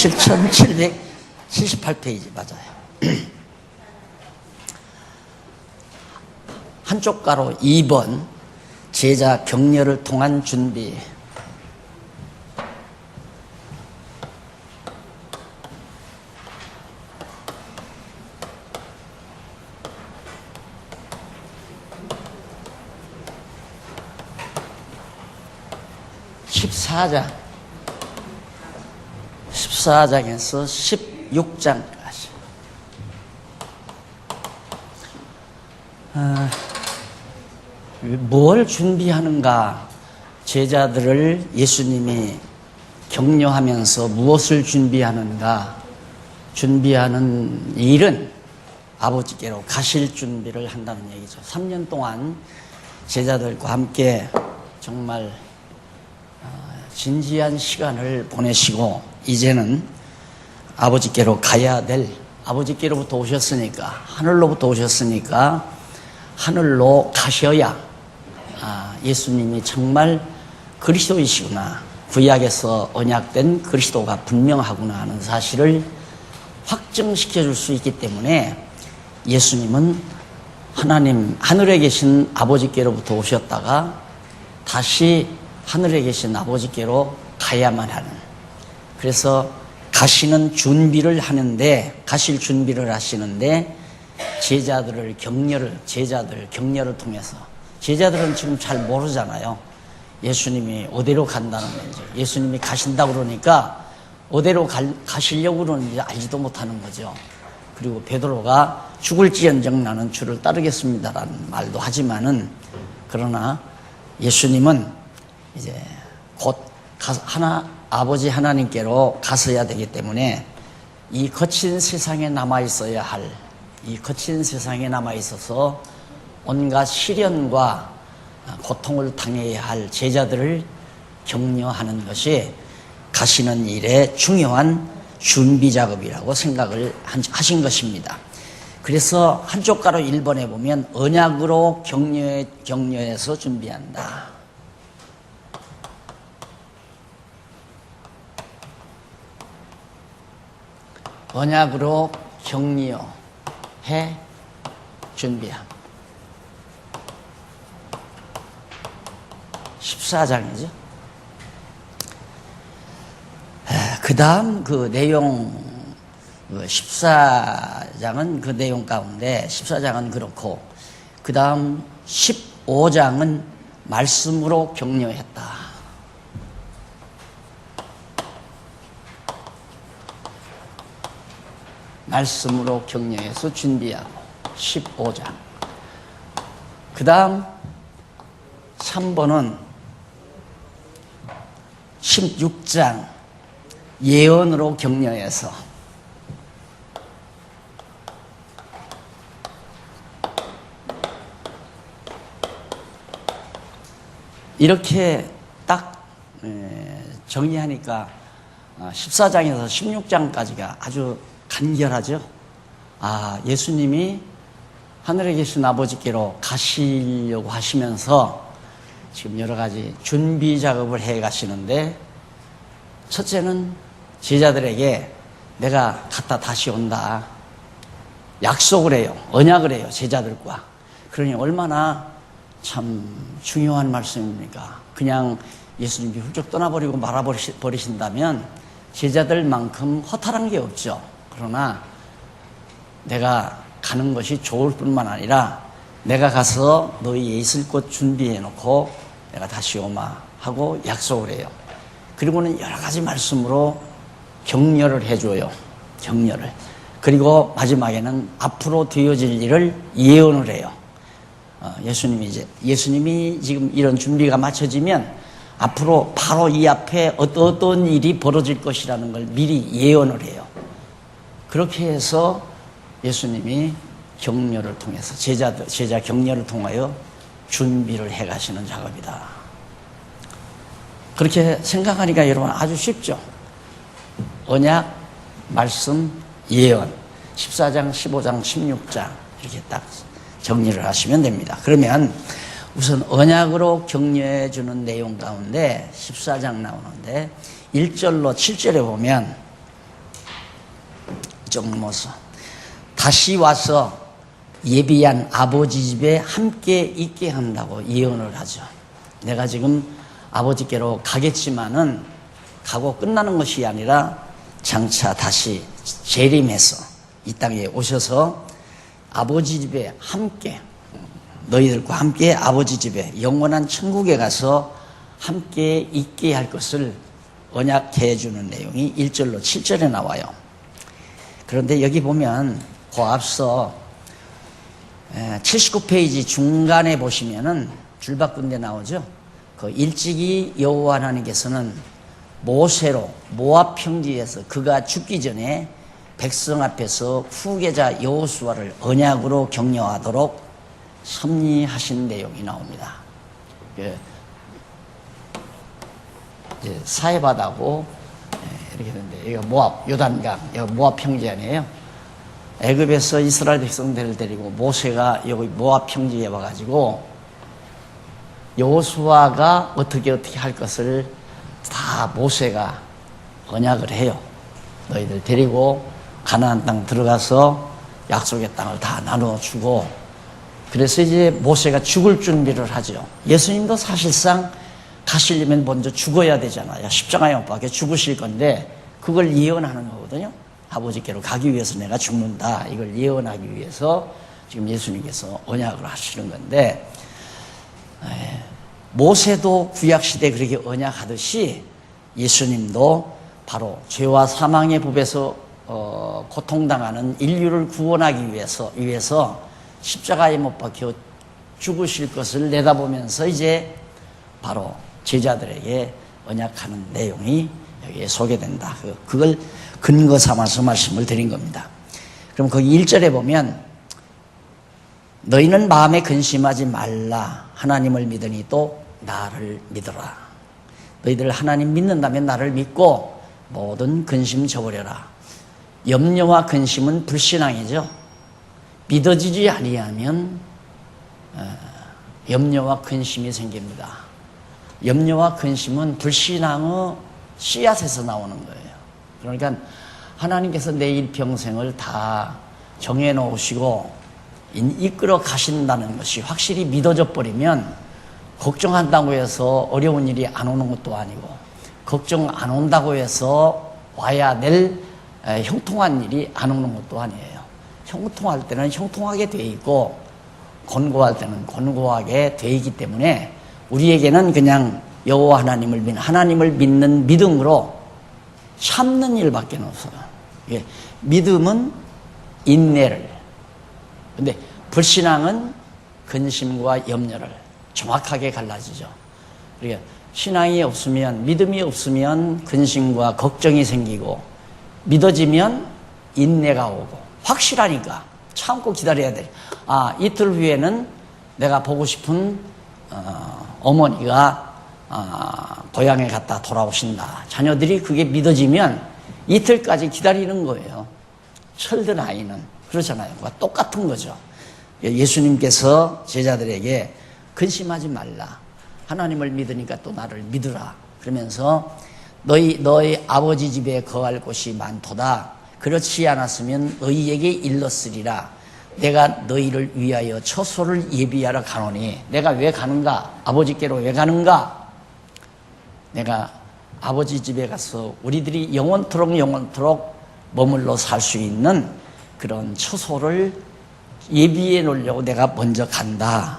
7778페이지 맞아요. 한쪽 가로 2번 제자 격려를 통한 준비. (14장에서) 16장까지 뭘 준비하는가? 제자들을 예수님이 격려하면서 무엇을 준비하는가? 준비하는 일은 아버지께로 가실 준비를 한다는 얘기죠. 3년 동안 제자들과 함께 정말 진지한 시간을 보내시고 이제는 아버지께로 가야 될, 아버지께로부터 오셨으니까, 하늘로부터 오셨으니까 하늘로 가셔야 예수님이 정말 그리스도이시구나, 구약에서 언약된 그리스도가 분명하구나 하는 사실을 확증시켜 줄 수 있기 때문에 예수님은 하나님, 하늘에 계신 아버지께로부터 오셨다가 다시 하늘에 계신 아버지께로 가야만 하는, 그래서 가시는 준비를 하는데, 가실 준비를 하시는데 제자들 격려를 통해서, 제자들은 지금 잘 모르잖아요. 예수님이 어디로 간다는 건지, 예수님이 가신다고 그러니까 어디로 가시려고 그러는지 알지도 못하는 거죠. 그리고 베드로가 죽을지언정 나는 주를 따르겠습니다라는 말도 하지만은, 그러나 예수님은 이제 곧 아버지 하나님께로 가서야 되기 때문에 이 거친 세상에 남아있어야 할, 이 거친 세상에 남아있어서 온갖 시련과 고통을 당해야 할 제자들을 격려하는 것이 가시는 일의 중요한 준비 작업이라고 생각을 하신 것입니다. 그래서 한쪽 가로 1번에 보면 언약으로 격려해서 준비한다. 언약으로 격려해 준비함. 14장이죠. 그 다음 그 내용, 14장은 그 내용 가운데, 14장은 그렇고, 그 다음 15장은 말씀으로 격려했다. 말씀으로 격려해서 준비하고 15장. 그 다음 3번은 16장 예언으로 격려해서, 이렇게 딱 정리하니까 14장에서 16장까지가 아주 간결하죠. 예수님이 하늘에 계신 아버지께로 가시려고 하시면서 지금 여러 가지 준비 작업을 해 가시는데, 첫째는 제자들에게 내가 갔다 다시 온다 약속을 해요. 언약을 해요, 제자들과. 그러니 얼마나 참 중요한 말씀입니까? 그냥 예수님이 훌쩍 떠나버리고 말아버리신다면 제자들만큼 허탈한 게 없죠. 그러나 내가 가는 것이 좋을 뿐만 아니라 내가 가서 너희의 있을 곳 준비해 놓고 내가 다시 오마 하고 약속을 해요. 그리고는 여러 가지 말씀으로 격려를 해줘요. 격려를. 그리고 마지막에는 앞으로 되어질 일을 예언을 해요. 예수님이 지금 이런 준비가 마쳐지면 앞으로 바로 이 앞에 어떤 일이 벌어질 것이라는 걸 미리 예언을 해요. 그렇게 해서 예수님이 격려를 통해서, 제자 격려를 통하여 준비를 해 가시는 작업이다. 그렇게 생각하니까 여러분 아주 쉽죠. 언약, 말씀, 예언, 14장, 15장, 16장 이렇게 딱 정리를 하시면 됩니다. 그러면 우선 언약으로 격려해 주는 내용 가운데 14장 나오는데 1절로 7절에 보면 훌쩍 넘어서 다시 와서 예비한 아버지 집에 함께 있게 한다고 예언을 하죠. 내가 지금 아버지께로 가겠지만은 가고 끝나는 것이 아니라 장차 다시 재림해서 이 땅에 오셔서 아버지 집에 함께, 너희들과 함께 아버지 집에 영원한 천국에 가서 함께 있게 할 것을 언약해 주는 내용이 1절로 7절에 나와요. 그런데 여기 보면 그 앞서 79페이지 중간에 보시면은 줄바꾼 데 나오죠. 그 일찍이 여호와 하나님께서는 모세로 모압 평지에서 그가 죽기 전에 백성 앞에서 후계자 여호수아를 언약으로 격려하도록 섭리하신 내용이 나옵니다. 이제 사해바다고 이렇게 되는데 여기가 모압 요단강, 여기 모압 평지 아니에요. 애굽에서 이스라엘 백성들을 데리고 모세가 여기 모압 평지에 와가지고 여호수아가 어떻게 할 것을 다 모세가 언약을 해요. 너희들 데리고 가나안 땅 들어가서 약속의 땅을 다 나눠주고, 그래서 이제 모세가 죽을 준비를 하죠. 예수님도 사실상 가시려면 먼저 죽어야 되잖아요. 십자가에 못 박혀 죽으실 건데 그걸 예언하는 거거든요. 아버지께로 가기 위해서 내가 죽는다, 이걸 예언하기 위해서 지금 예수님께서 언약을 하시는 건데, 모세도 구약시대에 그렇게 언약하듯이 예수님도 바로 죄와 사망의 법에서 고통당하는 인류를 구원하기 위해서 십자가에 못 박혀 죽으실 것을 내다보면서 이제 바로 제자들에게 언약하는 내용이 여기에 소개된다. 그걸 근거 삼아서 말씀을 드린 겁니다. 그럼 거기 1절에 보면 너희는 마음에 근심하지 말라. 하나님을 믿으니 또 나를 믿어라. 너희들 하나님 믿는다면 나를 믿고 모든 근심 저버려라. 염려와 근심은 불신앙이죠. 믿어지지 아니하면 염려와 근심이 생깁니다. 염려와 근심은 불신앙의 씨앗에서 나오는 거예요. 그러니까 하나님께서 내 일평생을 다 정해놓으시고 이끌어 가신다는 것이 확실히 믿어져 버리면 걱정한다고 해서 어려운 일이 안 오는 것도 아니고, 걱정 안 온다고 해서 와야 될 형통한 일이 안 오는 것도 아니에요. 형통할 때는 형통하게 돼 있고 곤고할 때는 곤고하게 돼 있기 때문에 우리에게는 그냥 여호와 하나님을 믿는 믿음으로 참는 일밖에 없어요. 믿음은 인내를, 근데 불신앙은 근심과 염려를 정확하게 갈라지죠. 그러니까 신앙이 없으면, 믿음이 없으면 근심과 걱정이 생기고, 믿어지면 인내가 오고, 확실하니까 참고 기다려야 돼. 이틀 후에는 내가 보고 싶은 어머니가 고향에 갔다 돌아오신다. 자녀들이 그게 믿어지면 이틀까지 기다리는 거예요. 철든 아이는 그렇잖아요. 똑같은 거죠. 예수님께서 제자들에게 근심하지 말라. 하나님을 믿으니까 또 나를 믿으라. 그러면서 너희 아버지 집에 거할 곳이 많도다. 그렇지 않았으면 너희에게 일렀으리라. 내가 너희를 위하여 처소를 예비하러 가노니. 내가 왜 가는가? 아버지께로 왜 가는가? 내가 아버지 집에 가서 우리들이 영원토록 머물러 살 수 있는 그런 처소를 예비해 놓으려고 내가 먼저 간다.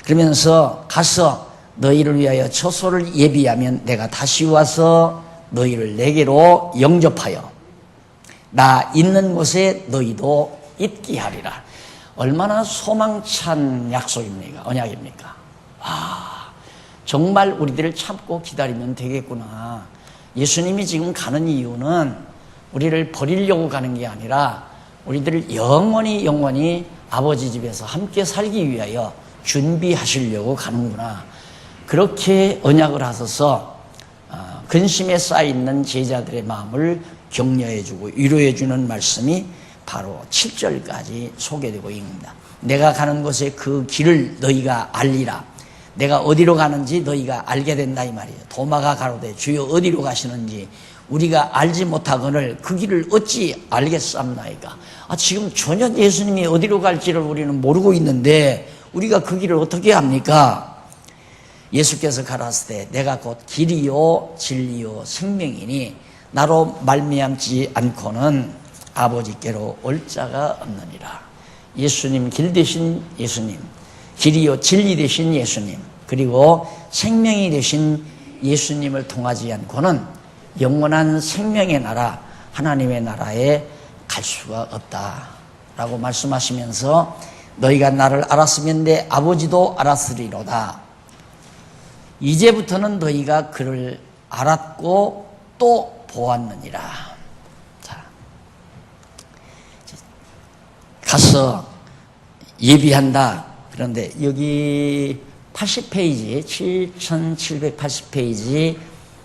그러면서 가서 너희를 위하여 처소를 예비하면 내가 다시 와서 너희를 내게로 영접하여 나 있는 곳에 너희도 있게 하리라. 얼마나 소망찬 약속입니까? 언약입니까? 정말 우리들을 참고 기다리면 되겠구나. 예수님이 지금 가는 이유는 우리를 버리려고 가는 게 아니라 우리들을 영원히 아버지 집에서 함께 살기 위하여 준비하시려고 가는구나. 그렇게 언약을 하셔서 근심에 쌓여있는 제자들의 마음을 격려해주고 위로해주는 말씀이 바로 7절까지 소개되고 있습니다. 내가 가는 곳에 그 길을 너희가 알리라. 내가 어디로 가는지 너희가 알게 된다 이 말이에요. 도마가 가로되 주여 어디로 가시는지 우리가 알지 못하거늘 그 길을 어찌 알겠사옵나이까. 지금 전혀 예수님이 어디로 갈지를 우리는 모르고 있는데 우리가 그 길을 어떻게 합니까? 예수께서 가라사대 내가 곧 길이요 진리요 생명이니 나로 말미암지 않고는 아버지께로 올 자가 없느니라. 예수님 길 되신 예수님, 길이요 진리 되신 예수님, 그리고 생명이 되신 예수님을 통하지 않고는 영원한 생명의 나라 하나님의 나라에 갈 수가 없다라고 말씀하시면서 너희가 나를 알았으면 내 아버지도 알았으리로다. 이제부터는 너희가 그를 알았고 또 보았느니라. 자, 가서 예비한다. 그런데 여기 80페이지 7780페이지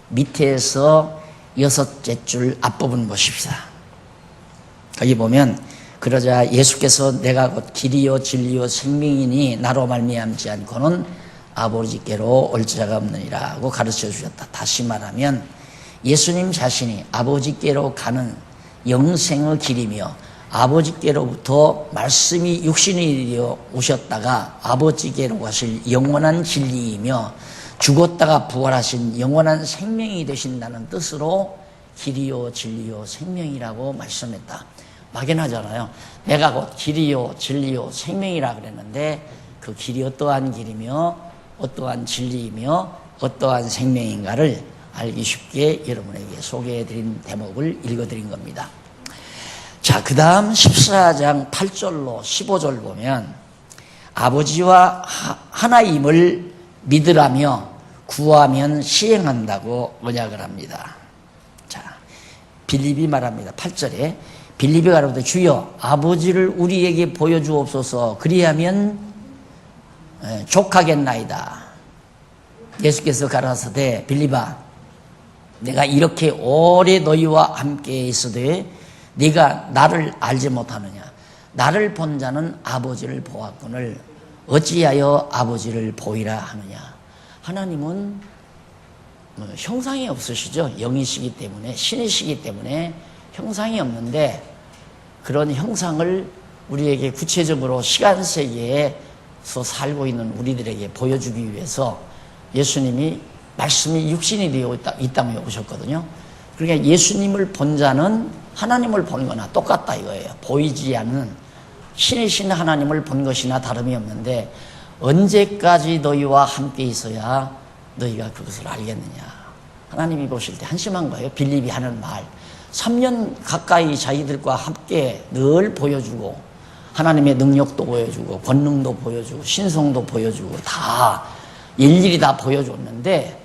밑에서 6째 줄 앞부분 보십시다. 거기 보면 그러자 예수께서 내가 곧 길이요 진리요 생명이니 나로 말미암지 않고는 아버지께로 올 자가 없느니라 하고 가르쳐 주셨다. 다시 말하면 예수님 자신이 아버지께로 가는 영생의 길이며 아버지께로부터 말씀이 육신이 되어 오셨다가 아버지께로 가실 영원한 진리이며 죽었다가 부활하신 영원한 생명이 되신다는 뜻으로 길이요 진리요 생명이라고 말씀했다. 막연하잖아요. 내가 곧 길이요 진리요 생명이라 그랬는데 그 길이 어떠한 길이며 어떠한 진리이며 어떠한 생명인가를 알기 쉽게 여러분에게 소개해드린 대목을 읽어드린 겁니다. 자, 그 다음 14장 8절로 15절 보면 아버지와 하나임을 믿으라며 구하면 시행한다고 언약을 합니다. 자, 빌립이 말합니다. 8절에 빌립이 가로되 주여 아버지를 우리에게 보여주옵소서 그리하면 족하겠나이다. 예수께서 가라사대 빌립아 내가 이렇게 오래 너희와 함께 있으되 네가 나를 알지 못하느냐. 나를 본 자는 아버지를 보았거늘 어찌하여 아버지를 보이라 하느냐. 하나님은 형상이 없으시죠. 영이시기 때문에 신이시기 때문에 형상이 없는데 그런 형상을 우리에게 구체적으로 시간 세계에서 살고 있는 우리들에게 보여주기 위해서 예수님이 말씀이 육신이 되어 이 땅에 오셨거든요. 그러니까 예수님을 본 자는 하나님을 본 거나 똑같다 이거예요. 보이지 않는 신이신 하나님을 본 것이나 다름이 없는데 언제까지 너희와 함께 있어야 너희가 그것을 알겠느냐. 하나님이 보실 때 한심한 거예요. 빌립이 하는 말. 3년 가까이 자기들과 함께 늘 보여주고 하나님의 능력도 보여주고 권능도 보여주고 신성도 보여주고 다 일일이 다 보여줬는데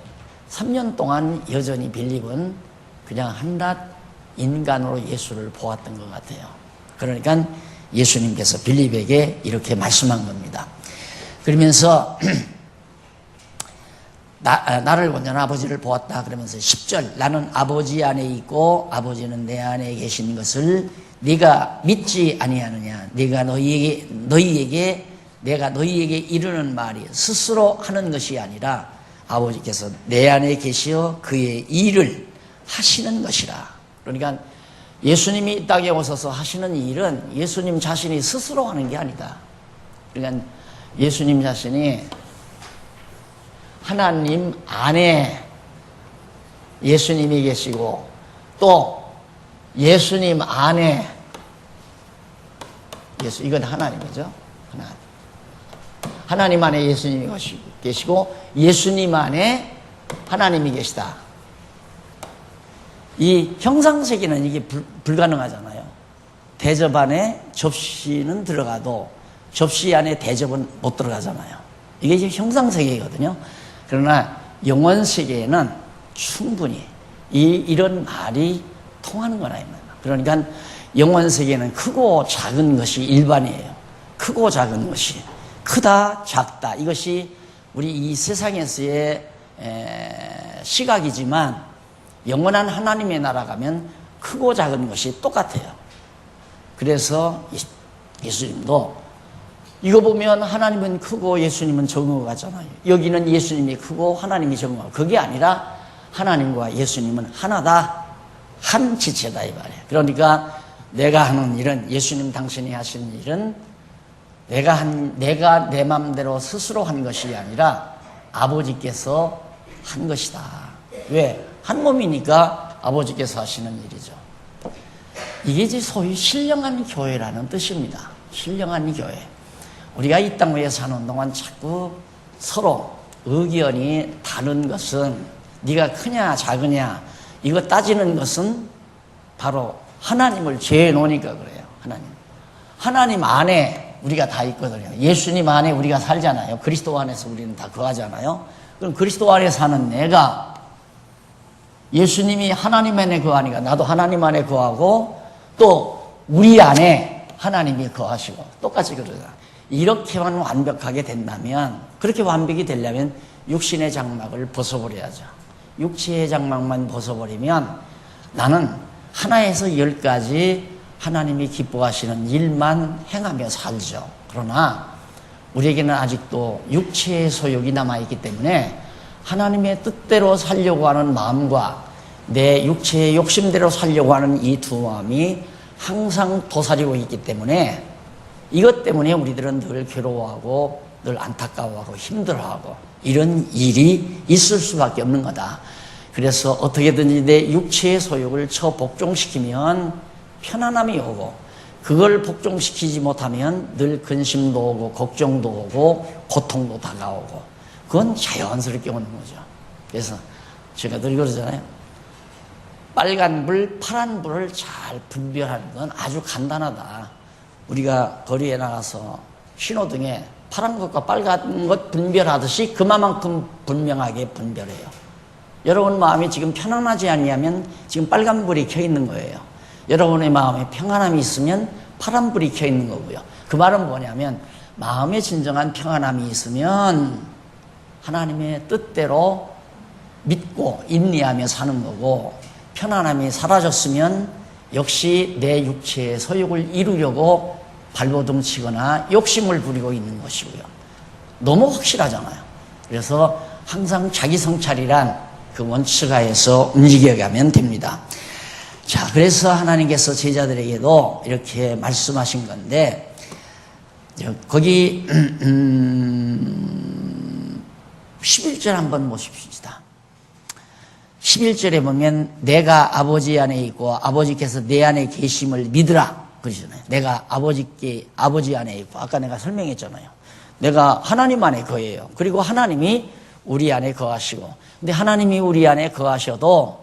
3년 동안 여전히 빌립은 그냥 한낱 인간으로 예수를 보았던 것 같아요. 그러니까 예수님께서 빌립에게 이렇게 말씀한 겁니다. 그러면서 나를 본 자는 아버지를 보았다 그러면서 10절 나는 아버지 안에 있고 아버지는 내 안에 계신 것을 네가 믿지 아니하느냐. 내가 너희에게 이르는 말이 스스로 하는 것이 아니라 아버지께서 내 안에 계시어 그의 일을 하시는 것이라. 그러니까 예수님이 이 땅에 오셔서 하시는 일은 예수님 자신이 스스로 하는 게 아니다. 그러니까 예수님 자신이 하나님 안에 예수님이 계시고 또 예수님 안에 이건 하나님이죠. 하나님 안에 예수님이 계시고 예수님 안에 하나님이 계시다. 이 형상세계는 이게 불가능하잖아요. 대접 안에 접시는 들어가도 접시 안에 대접은 못 들어가잖아요. 이게 이제 형상세계거든요. 그러나 영원세계에는 충분히 이런 말이 통하는 거나 있는 거예요. 그러니까 영원세계는 크고 작은 것이 일반이에요. 크고 작은 것이. 크다, 작다. 이것이 우리 이 세상에서의 시각이지만 영원한 하나님의 나라 가면 크고 작은 것이 똑같아요. 그래서 예수님도 이거 보면 하나님은 크고 예수님은 적은 것 같잖아요. 여기는 예수님이 크고 하나님이 적은 것. 그게 아니라 하나님과 예수님은 하나다. 한 지체다 이 말이에요. 그러니까 내가 하는 일은, 예수님 당신이 하신 일은 내가 내 마음대로 스스로 한 것이 아니라 아버지께서 한 것이다. 왜? 한 몸이니까 아버지께서 하시는 일이죠. 이게 이제 소위 신령한 교회라는 뜻입니다. 신령한 교회. 우리가 이 땅 위에 사는 동안 자꾸 서로 의견이 다른 것은, 네가 크냐 작으냐 이거 따지는 것은 바로 하나님을 죄에 놓으니까 그래요. 하나님 안에 우리가 다 있거든요. 예수님 안에 우리가 살잖아요. 그리스도 안에서 우리는 다 거하잖아요. 그럼 그리스도 안에 사는 내가, 예수님이 하나님 안에 거하니까 나도 하나님 안에 거하고, 또 우리 안에 하나님이 거하시고 똑같이 그러잖아요. 이렇게만 완벽하게 된다면, 그렇게 완벽이 되려면 육신의 장막을 벗어버려야죠. 육체의 장막만 벗어버리면 나는 하나에서 10가지 하나님이 기뻐하시는 일만 행하며 살죠. 그러나 우리에게는 아직도 육체의 소욕이 남아있기 때문에 하나님의 뜻대로 살려고 하는 마음과 내 육체의 욕심대로 살려고 하는 이 두 마음이 항상 도사리고 있기 때문에, 이것 때문에 우리들은 늘 괴로워하고 늘 안타까워하고 힘들어하고 이런 일이 있을 수밖에 없는 거다. 그래서 어떻게든지 내 육체의 소욕을 복종시키면 편안함이 오고, 그걸 복종시키지 못하면 늘 근심도 오고 걱정도 오고 고통도 다가오고, 그건 자연스럽게 오는 거죠. 그래서 제가 늘 그러잖아요. 빨간 불, 파란 불을 잘 분별하는 건 아주 간단하다. 우리가 거리에 나가서 신호등에 파란 것과 빨간 것 분별하듯이 그만큼 분명하게 분별해요. 여러분 마음이 지금 편안하지 않으면 지금 빨간 불이 켜 있는 거예요. 여러분의 마음에 평안함이 있으면 파란 불이 켜 있는 거고요. 그 말은 뭐냐면, 마음에 진정한 평안함이 있으면 하나님의 뜻대로 믿고 인내하며 사는 거고, 편안함이 사라졌으면 역시 내 육체의 소욕을 이루려고 발버둥 치거나 욕심을 부리고 있는 것이고요. 너무 확실하잖아요. 그래서 항상 자기 성찰이란 그 원칙하에서 움직여가면 됩니다. 자, 그래서 하나님께서 제자들에게도 이렇게 말씀하신 건데, 거기 11절 한번 보십시다. 11절에 보면 내가 아버지 안에 있고 아버지께서 내 안에 계심을 믿으라 그러잖아요. 내가 아버지 안에 있고, 아까 내가 설명했잖아요. 내가 하나님 안에 거해요. 그리고 하나님이 우리 안에 거하시고, 근데 하나님이 우리 안에 거하셔도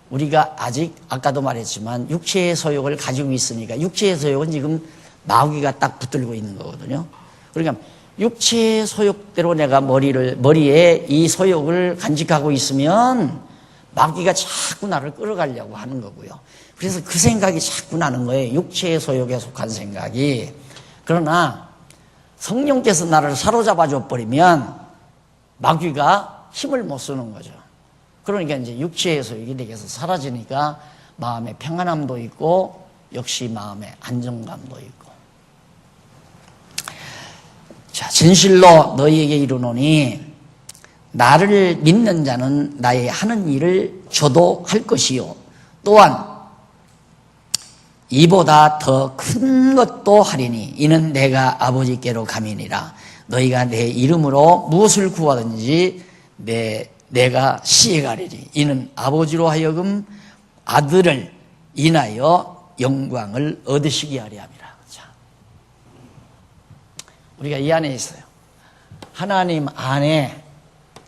우리가 아직 아까도 말했지만 육체의 소욕을 가지고 있으니까, 육체의 소욕은 지금 마귀가 딱 붙들고 있는 거거든요. 그러니까 육체의 소욕대로 내가 머리에 이 소욕을 간직하고 있으면 마귀가 자꾸 나를 끌어가려고 하는 거고요. 그래서 그 생각이 자꾸 나는 거예요. 육체의 소욕에 속한 생각이. 그러나 성령께서 나를 사로잡아 줘 버리면 마귀가 힘을 못 쓰는 거죠. 그러니까 이제 육체의 소욕이 내게서 사라지니까 마음의 평안함도 있고, 역시 마음의 안정감도 있고. 자, 진실로 너희에게 이르노니 나를 믿는 자는 나의 하는 일을 저도 할 것이요, 또한 이보다 더 큰 것도 하리니 이는 내가 아버지께로 감이니라. 너희가 내 이름으로 무엇을 구하든지 내가 시행하리니 이는 아버지로 하여금 아들을 인하여 영광을 얻으시게 하려 함이라. 자, 우리가 이 안에 있어요. 하나님 안에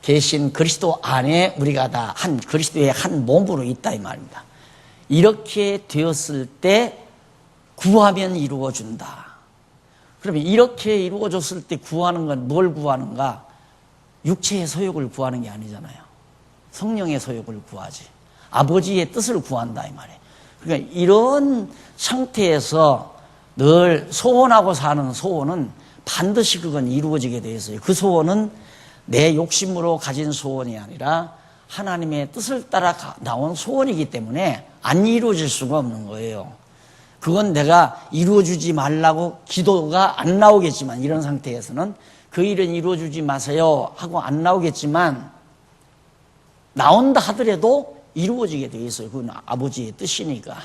계신 그리스도 안에 우리가 다 그리스도의 한 몸으로 있다 이 말입니다. 이렇게 되었을 때 구하면 이루어준다. 그러면 이렇게 이루어졌을 때 구하는 건 뭘 구하는가? 육체의 소욕을 구하는 게 아니잖아요. 성령의 소욕을 구하지. 아버지의 뜻을 구한다 이 말이에요. 그러니까 이런 상태에서 늘 소원하고 사는 소원은 반드시 그건 이루어지게 되어 있어요. 그 소원은 내 욕심으로 가진 소원이 아니라 하나님의 뜻을 따라 나온 소원이기 때문에 안 이루어질 수가 없는 거예요. 그건 내가 이루어주지 말라고 기도가 안 나오겠지만, 이런 상태에서는 그 일은 이루어주지 마세요 하고 안 나오겠지만, 나온다 하더라도 이루어지게 되어 있어요. 그건 아버지의 뜻이니까.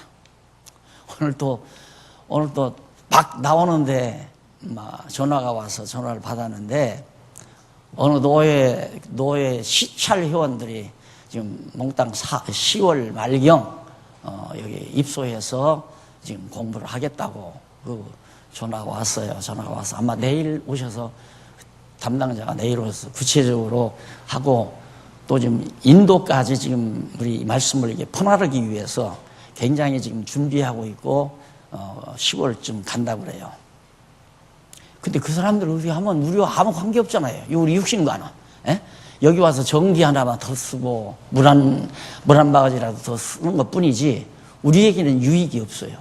오늘도 막 나오는데 막 전화가 와서 전화를 받았는데, 어느 노예 시찰 회원들이 지금 몽땅 10월 말경 여기 입소해서 지금 공부를 하겠다고 그 전화가 왔어요. 전화가 와서 아마 내일 오셔서 담당자가 내일 오셔서 구체적으로 하고, 또 지금 인도까지 지금 우리 말씀을 이렇게 퍼나르기 위해서 굉장히 지금 준비하고 있고 10월쯤 간다고 그래요. 근데 그 사람들 우리하면 우리와 아무 관계 없잖아요. 우리 육신과는. 예? 여기 와서 전기 하나만 더 쓰고 물 한 바가지라도 더 쓰는 것 뿐이지 우리에게는 유익이 없어요.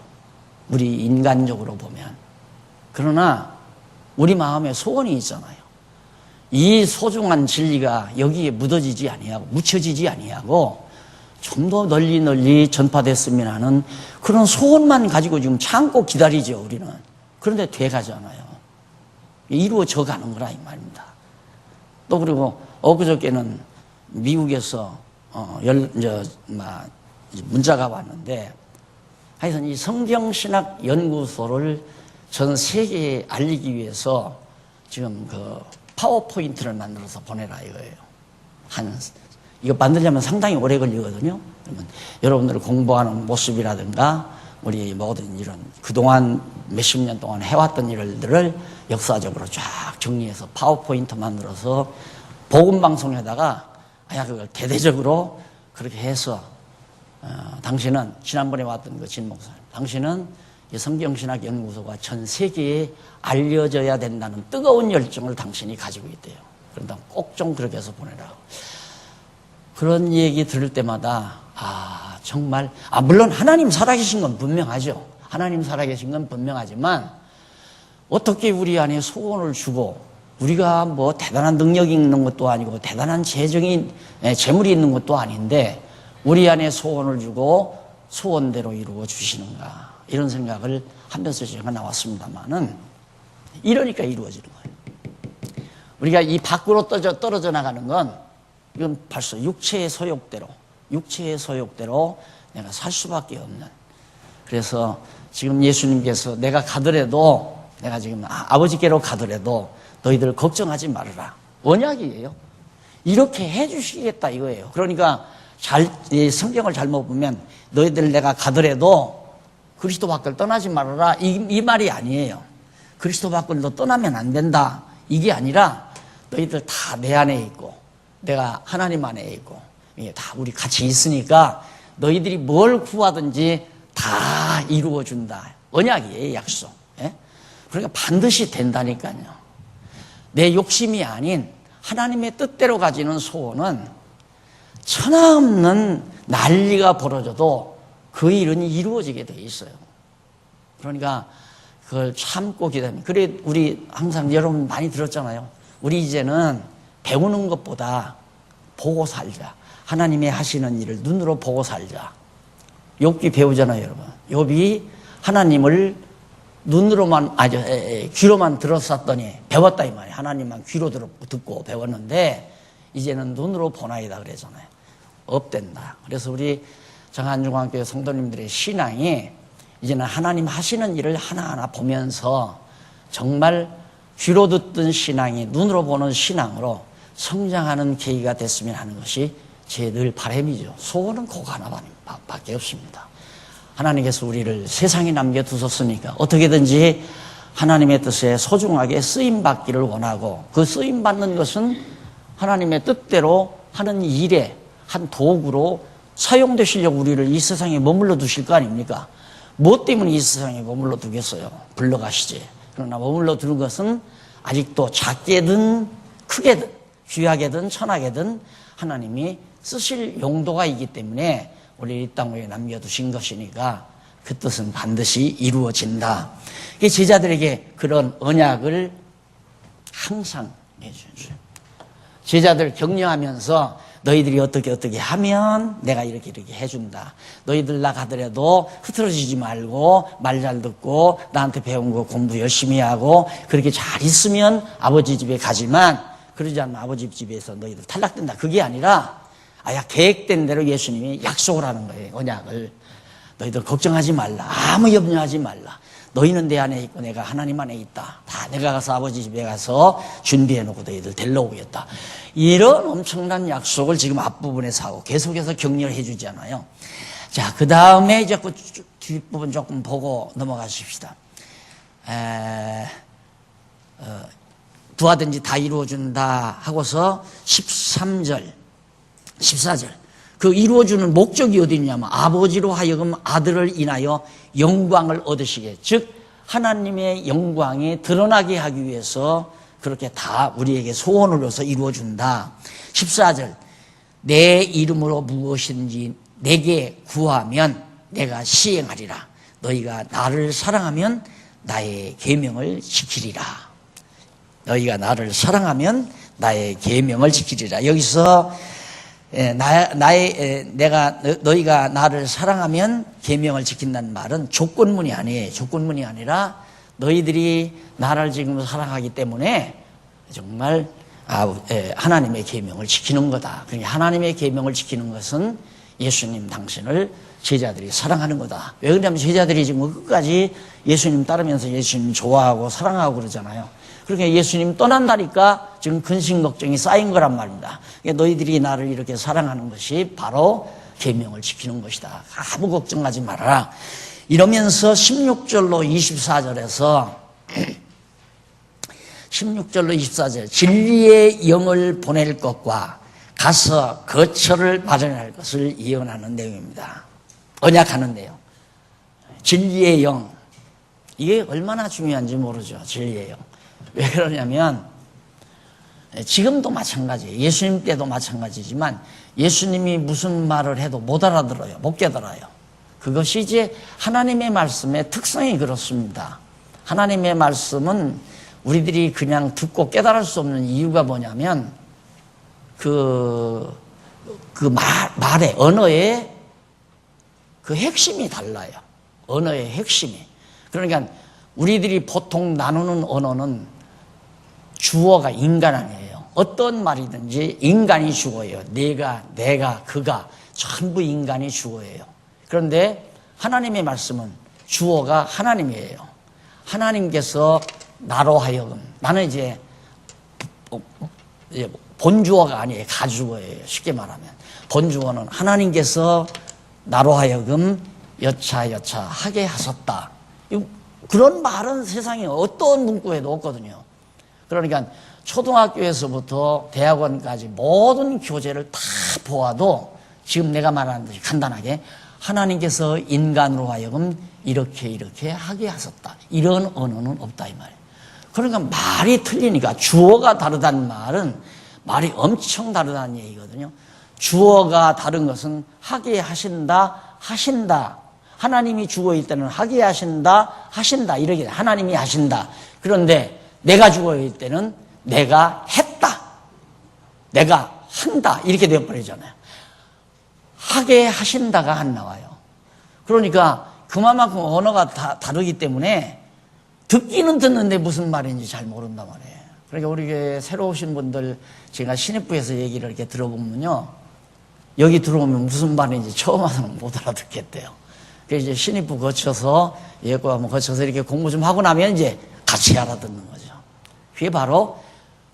우리 인간적으로 보면. 그러나 우리 마음에 소원이 있잖아요. 이 소중한 진리가 여기에 묻혀지지 아니하고 좀 더 널리 전파됐으면 하는 그런 소원만 가지고 지금 참고 기다리죠, 우리는. 그런데 돼가잖아요. 이루어져 가는 거라 이 말입니다. 또 그리고 엊그저께는 미국에서 문자가 왔는데, 하여튼 이 성경신학 연구소를 전 세계에 알리기 위해서 지금 그 파워포인트를 만들어서 보내라 이거예요. 이거 만들려면 상당히 오래 걸리거든요. 그러면 여러분들 공부하는 모습이라든가 우리 모든 이런 그동안 몇십 년 동안 해왔던 일들을 역사적으로 쫙 정리해서 파워포인트 만들어서 복음방송에다가 그걸 대대적으로 그렇게 해서 당신은 지난번에 왔던 그 진 목사님, 당신은 이 성경신학 연구소가 전 세계에 알려져야 된다는 뜨거운 열정을 당신이 가지고 있대요. 그런다 꼭 좀 그렇게 해서 보내라고. 그런 얘기 들을 때마다 정말 물론 하나님 살아계신 건 분명하죠. 하나님 살아계신 건 분명하지만 어떻게 우리 안에 소원을 주고, 우리가 뭐 대단한 능력이 있는 것도 아니고 대단한 재물이 있는 것도 아닌데 우리 안에 소원을 주고 소원대로 이루어 주시는가, 이런 생각을 하면서 제가 나왔습니다만은, 이러니까 이루어지는 거예요. 우리가 이 밖으로 떨어져 나가는 건 이건 벌써 육체의 소욕대로 내가 살 수밖에 없는. 그래서 지금 예수님께서 내가 지금 아버지께로 가더라도 너희들 걱정하지 말아라. 언약이에요. 이렇게 해주시겠다 이거예요. 그러니까 성경을 잘못 보면 너희들 내가 가더라도 그리스도 밖을 떠나지 말아라 이 말이 아니에요. 그리스도 밖을 너 떠나면 안 된다 이게 아니라, 너희들 다 내 안에 있고 내가 하나님 안에 있고 이게 다 우리 같이 있으니까 너희들이 뭘 구하든지 다 이루어준다. 언약이에요, 약속. 예? 그러니까 반드시 된다니까요. 내 욕심이 아닌 하나님의 뜻대로 가지는 소원은 천하없는 난리가 벌어져도 그 일은 이루어지게 돼 있어요. 그러니까 그걸 참고 기다리는. 그래 우리 항상 여러분 많이 들었잖아요. 우리 이제는 배우는 것보다 보고 살자. 하나님의 하시는 일을 눈으로 보고 살자. 욥기 배우잖아요, 여러분. 욥이 하나님을 귀로만 들었었더니 배웠다 이 말이에요. 하나님만 귀로 듣고 배웠는데 이제는 눈으로 보나이다 그러잖아요. 업된다. 그래서 우리 정한중앙교회 성도님들의 신앙이 이제는 하나님 하시는 일을 하나하나 보면서 정말 귀로 듣던 신앙이 눈으로 보는 신앙으로 성장하는 계기가 됐으면 하는 것이 제 늘 바람이죠. 소원은 그거 하나밖에 없습니다. 하나님께서 우리를 세상에 남겨두셨으니까 어떻게든지 하나님의 뜻에 소중하게 쓰임받기를 원하고, 그 쓰임받는 것은 하나님의 뜻대로 하는 일의 한 도구로 사용되시려고 우리를 이 세상에 머물러 두실 거 아닙니까? 무엇 때문에 이 세상에 머물러 두겠어요? 불러가시지. 그러나 머물러 두는 것은 아직도 작게든 크게든 귀하게든 천하게든 하나님이 쓰실 용도가 있기 때문에 우리 이 땅에 남겨두신 것이니까 그 뜻은 반드시 이루어진다. 제자들에게 그런 언약을 항상 해주세요. 제자들 격려하면서 너희들이 어떻게 하면 내가 이렇게 해준다. 너희들 나가더라도 흐트러지지 말고 말 잘 듣고 나한테 배운 거 공부 열심히 하고 그렇게 잘 있으면 아버지 집에 가지만 그러지 않으면 아버지 집에서 너희들 탈락된다. 그게 아니라 계획된 대로 예수님이 약속을 하는 거예요. 언약을. 너희들 걱정하지 말라. 아무 염려하지 말라. 너희는 내 안에 있고 내가 하나님 안에 있다. 다 내가 가서 아버지 집에 가서 준비해놓고 너희들 데리러 오겠다. 이런 엄청난 약속을 지금 앞부분에서 하고 계속해서 격려를 해주잖아요. 자, 그 다음에 이제 그 뒷부분 조금 보고 넘어가십시다. 두하든지 다 이루어준다 하고서 13절, 14절. 그 이루어주는 목적이 어디 있냐면 아버지로 하여금 아들을 인하여 영광을 얻으시게, 즉 하나님의 영광이 드러나게 하기 위해서 그렇게 다 우리에게 소원으로서 이루어준다. 14절, 내 이름으로 무엇인지 내게 구하면 내가 시행하리라. 너희가 나를 사랑하면 나의 계명을 지키리라. 너희가 나를 사랑하면 나의 계명을 지키리라. 여기서 너희가 나를 사랑하면 계명을 지킨다는 말은 조건문이 아니에요. 조건문이 아니라 너희들이 나를 지금 사랑하기 때문에 정말 하나님의 계명을 지키는 거다. 그러니까 하나님의 계명을 지키는 것은 예수님 당신을 제자들이 사랑하는 거다. 왜 그러냐면 제자들이 지금 끝까지 예수님 따르면서 예수님 좋아하고 사랑하고 그러잖아요. 그러니까 예수님 떠난다니까 지금 근심 걱정이 쌓인 거란 말입니다. 그러니까 너희들이 나를 이렇게 사랑하는 것이 바로 계명을 지키는 것이다. 아무 걱정하지 말아라. 이러면서 16절로 24절에서 16절로 24절, 진리의 영을 보낼 것과 가서 거처를 마련할 것을 예언하는 내용입니다. 언약하는 내용. 진리의 영. 이게 얼마나 중요한지 모르죠. 진리의 영. 왜 그러냐면 지금도 마찬가지예요. 예수님 때도 마찬가지지만 예수님이 무슨 말을 해도 못 알아들어요. 못 깨달아요. 그것이 이제 하나님의 말씀의 특성이 그렇습니다. 하나님의 말씀은 우리들이 그냥 듣고 깨달을 수 없는 이유가 뭐냐면 말의 언어의 그 핵심이 달라요. 언어의 핵심이. 그러니까 우리들이 보통 나누는 언어는 주어가 인간 아니에요. 어떤 말이든지 인간이 주어예요. 내가, 그가 전부 인간이 주어예요. 그런데 하나님의 말씀은 주어가 하나님이에요. 하나님께서 나로 하여금, 나는 이제 본주어가 아니에요. 가주어예요. 쉽게 말하면. 본주어는 하나님께서 나로 하여금 여차 하게 하셨다. 그런 말은 세상에 어떤 문구에도 없거든요. 그러니까 초등학교에서부터 대학원까지 모든 교재를 다 보아도 지금 내가 말하는 듯이 간단하게 하나님께서 인간으로 하여금 이렇게 하게 하셨다. 이런 언어는 없다 이 말이에요. 그러니까 말이 틀리니까 주어가 다르다는 말은 말이 엄청 다르다는 얘기거든요. 주어가 다른 것은 하게 하신다. 하나님이 주어일 때는 하게 하신다. 이렇게 하나님이 하신다. 그런데 내가 주어일 때는 내가 했다. 내가 한다. 이렇게 되어버리잖아요. 하게 하신다가 안 나와요. 그러니까 그만큼 언어가 다르기 때문에 듣기는 듣는데 무슨 말인지 잘 모른단 말이에요. 그러니까 우리 교회 새로 오신 분들 제가 신입부에서 얘기를 이렇게 들어보면요. 여기 들어오면 무슨 말인지 처음 와서는 못 알아듣겠대요. 그래서 이제 신입부 거쳐서 예고 한번 거쳐서 이렇게 공부 좀 하고 나면 이제 같이 알아듣는 거죠. 그게 바로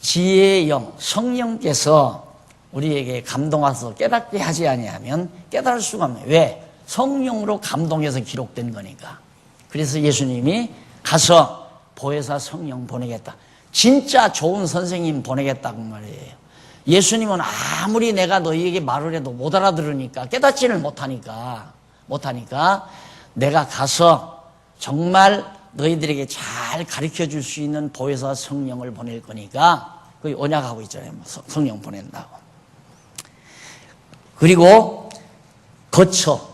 지혜의 영, 성령께서 우리에게 감동하셔서 깨닫게 하지 아니하면 깨달을 수가 없네요. 왜? 성령으로 감동해서 기록된 거니까. 그래서 예수님이 가서 보혜사 성령 보내겠다. 진짜 좋은 선생님 보내겠다고 말이에요. 예수님은 아무리 내가 너희에게 말을 해도 못 알아들으니까 깨닫지를 못하니까 내가 가서 정말 너희들에게 잘 가르쳐 줄 수 있는 보혜사 성령을 보낼 거니까 거기 언약하고 있잖아요. 성령 보낸다고. 그리고 거처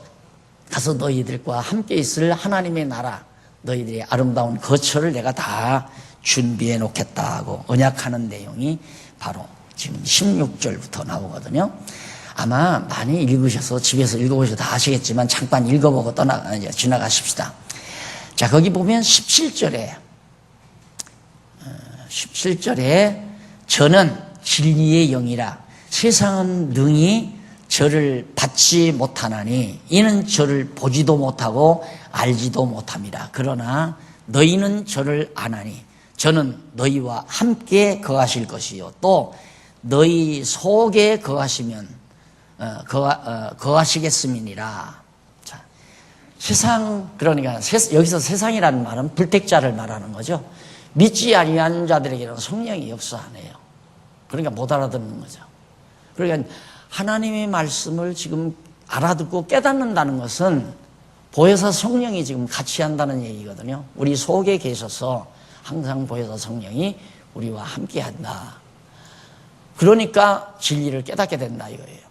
가서 너희들과 함께 있을 하나님의 나라, 너희들의 아름다운 거처를 내가 다 준비해 놓겠다고 언약하는 내용이 바로 지금 16절부터 나오거든요. 아마 많이 읽으셔서 집에서 읽어보셔도 다 아시겠지만 잠깐 읽어보고 이제 지나가십시다. 자, 거기 보면 17절에 저는 진리의 영이라 세상은 능히 저를 받지 못하나니 이는 저를 보지도 못하고 알지도 못함이라. 그러나 너희는 저를 아나니 저는 너희와 함께 거하실 것이요 또 너희 속에 거하시면 거하시겠음이니라. 자, 세상, 그러니까 여기서 세상이라는 말은 불택자를 말하는 거죠. 믿지 아니한 자들에게는 성령이 역사하네요. 그러니까 못 알아듣는 거죠. 그러니까 하나님의 말씀을 지금 알아듣고 깨닫는다는 것은 보혜사 성령이 지금 같이 한다는 얘기거든요. 우리 속에 계셔서 항상 보혜사 성령이 우리와 함께 한다. 그러니까 진리를 깨닫게 된다 이거예요.